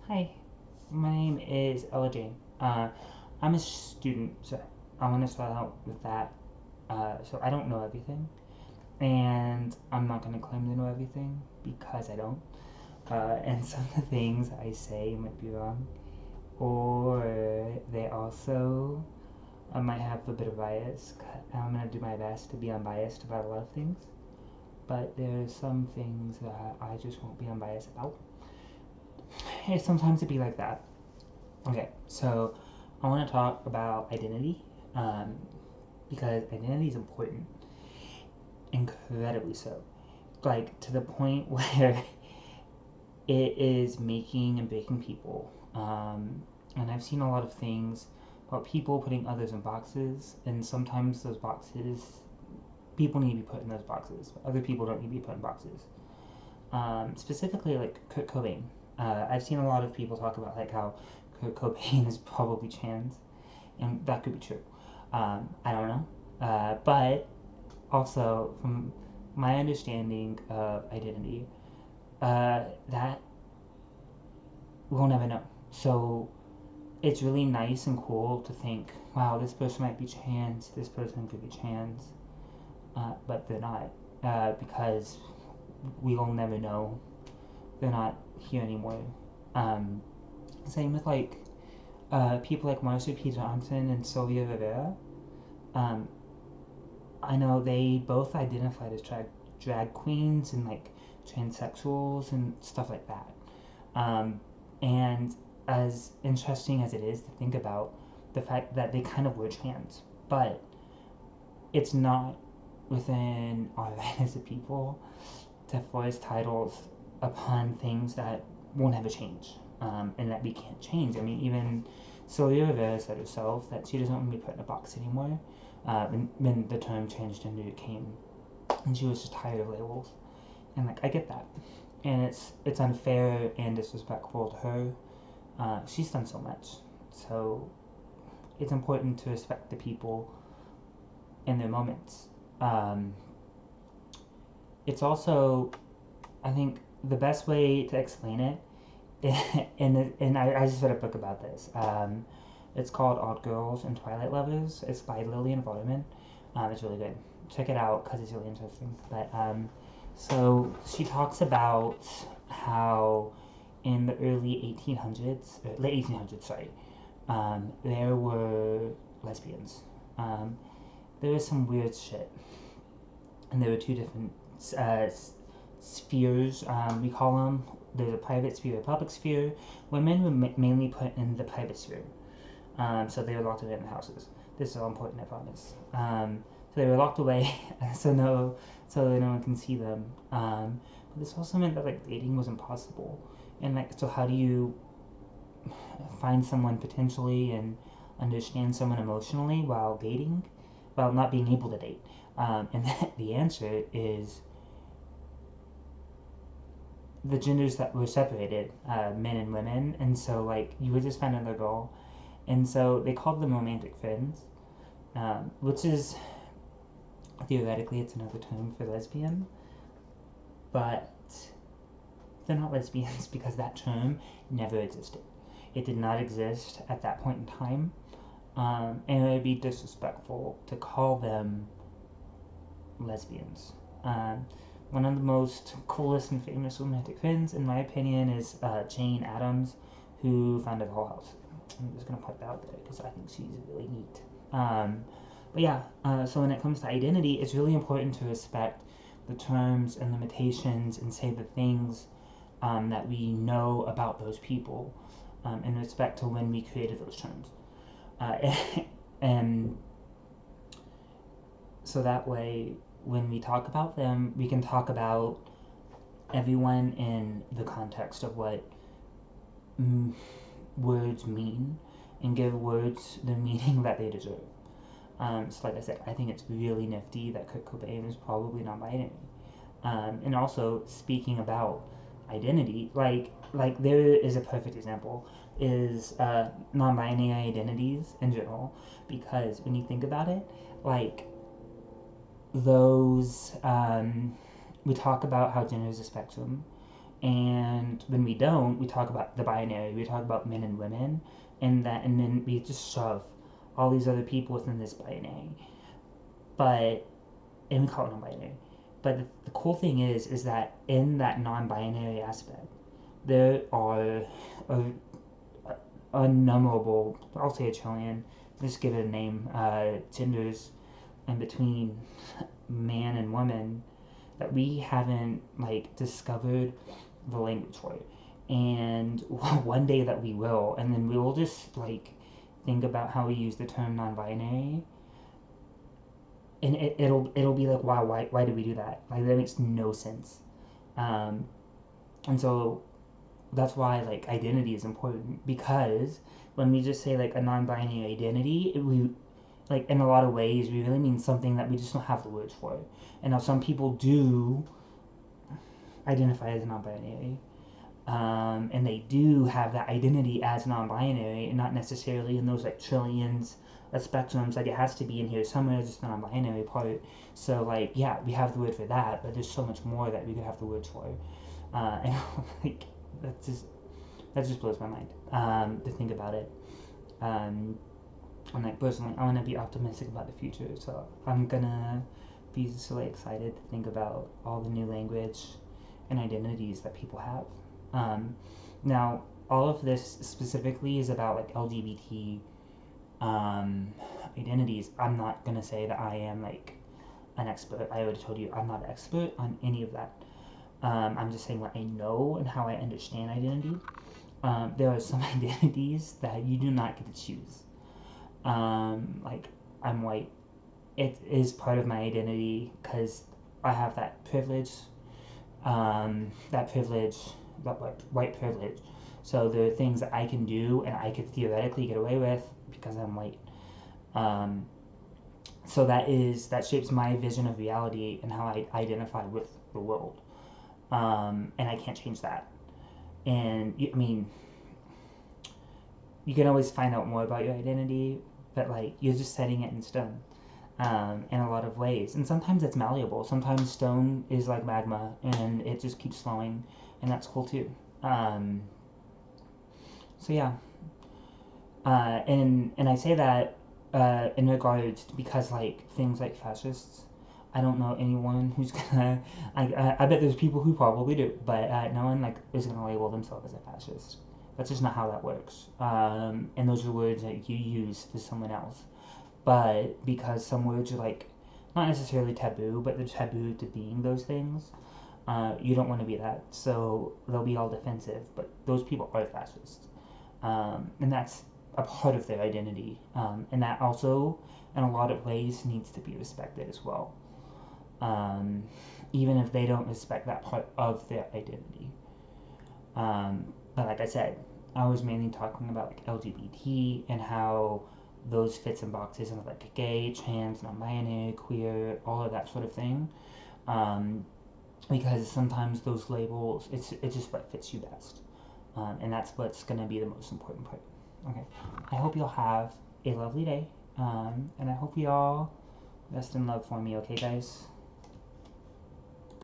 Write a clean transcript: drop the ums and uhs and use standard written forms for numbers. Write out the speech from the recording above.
Hi, my name is Ella Jane. I'm a student, so I want to start out with that. So I don't know everything, and I'm not going to claim to know everything because I don't. And some of the things I say might be wrong, or they also might have a bit of bias. I'm going to do my best to be unbiased about a lot of things, but there's some things that I just won't be unbiased about. Sometimes it be like that. Okay, so I want to talk about identity um, because identity is important, incredibly so. Like to the point where it is making and breaking people. And I've seen a lot of things about people putting others in boxes, and sometimes those boxes, people need to be put in those boxes, but other people don't need to be put in boxes. Specifically, like Kurt Cobain. I've seen a lot of people talk about like how Kurt Cobain is probably trans, and that could be true. I don't know, but also from my understanding of identity, that we'll never know. So it's really nice and cool to think, wow, this person might be trans, this person could be trans, but they're not, because we will never know. They're not here anymore. Um, Same with like people like Marsha P. Johnson and Sylvia Rivera. Um, I know they both identified as drag queens and like transsexuals and stuff like that. Um, and as interesting as it is to think about the fact that they kind of were trans, but it's not within our right as a people to force titles upon things that will never change, and that we can't change. I mean, even Sylvia Rivera said herself that she doesn't want to be put in a box anymore. When the term transgender came, and she was just tired of labels. And like, I get that, and it's unfair and disrespectful to her. She's done so much, so it's important to respect the people in their moments. Um, it's also, I think, the best way to explain it, and I just read a book about this. It's called Odd Girls and Twilight Lovers. It's by Lillian Vardaman. It's really good. Check it out because it's really interesting. But so she talks about how in the early 1800s, late 1800s, sorry, there were lesbians. Um, there was some weird shit, and there were two different uh, spheres, we call them. There's a private sphere, a public sphere. Women were mainly put in the private sphere, so they were locked away in the houses. This is all important, I promise. So they were locked away, so no one can see them. But this also meant that like dating was impossible, and like so how do you find someone potentially and understand someone emotionally while dating, while not being able to date? And the answer is the genders that were separated, men and women, and so like you would just find another girl, and so they called them romantic friends, which is theoretically it's another term for lesbian, but they're not lesbians because that term never existed. It did not exist at that point in time, and it would be disrespectful to call them lesbians. Um, One of the most coolest and famous romantic friends, in my opinion, is Jane Addams, who founded Whole House. I'm just gonna put that out there because I think she's really neat. Um, but yeah, so when it comes to identity, it's really important to respect the terms and limitations and say the things that we know about those people in respect to when we created those terms. Uh, and so that way, when we talk about them, we can talk about everyone in the context of what mm, words mean and give words the meaning that they deserve. So, like I said, I think it's really nifty that Kurt Cobain is probably non binary. And also, speaking about identity, like there is a perfect example is non-binary identities in general, because when you think about it, like those we talk about how gender is a spectrum, And when we don't, we talk about the binary. We talk about men and women, and then we just shove all these other people within this binary. But and we call it non-binary. But the cool thing is that in that non-binary aspect, there are a, unnumberable, I'll say a trillion, just give it a name, genders in between man and woman that we haven't like discovered the language for it. And one day that we will, and then we will just like think about how we use the term non-binary, and it'll be like, wow, why did we do that? Like that makes no sense. Um, and so that's why like identity is important, because when we just say like a non-binary identity, we like in a lot of ways we really mean something that we just don't have the words for. And now some people do identify as non-binary, and they do have that identity as non-binary, and not necessarily in those like trillions of spectrums. Like it has to be in here somewhere, just the non-binary part. So like yeah, we have the word for that, but there's so much more that we could have the words for. And like that just blows my mind, to think about it. Um, and like personally, I want to be optimistic about the future, so I'm gonna be so excited to think about all the new language and identities that people have. Now, all of this specifically is about like LGBT identities. I'm not gonna say that I am like an expert. I already told you I'm not an expert on any of that. I'm just saying what I know and how I understand identity. There are some identities that you do not get to choose. Like I'm white. It is part of my identity because I have that privilege. That privilege, that white privilege. So there are things that I can do and I could theoretically get away with because I'm white. Um, so that shapes my vision of reality and how I identify with the world. And I can't change that. And I mean, you can always find out more about your identity, but like you're just setting it in stone, in a lot of ways. And sometimes it's malleable. Sometimes stone is like magma, and it just keeps flowing, and that's cool too. So yeah, and I say that in regards to, because like things like fascists, I don't know anyone who's gonna. I bet there's people who probably do, but no one like is gonna label themselves as a fascist. That's just not how that works. And those are words that you use for someone else. But because some words are like not necessarily taboo, but they're taboo to being those things, you don't want to be that. So they'll be all defensive. But those people are fascists, and that's a part of their identity, and that also, in a lot of ways, needs to be respected as well. Um, Even if they don't respect that part of their identity. But like I said, I was mainly talking about like LGBT and how those fits in boxes of like gay, trans, non-binary, queer, all of that sort of thing. Um, because sometimes those labels, it's just what fits you best, and that's what's gonna be the most important part. Okay, I hope you'll have a lovely day, and I hope you all rest in love for me. Okay, guys.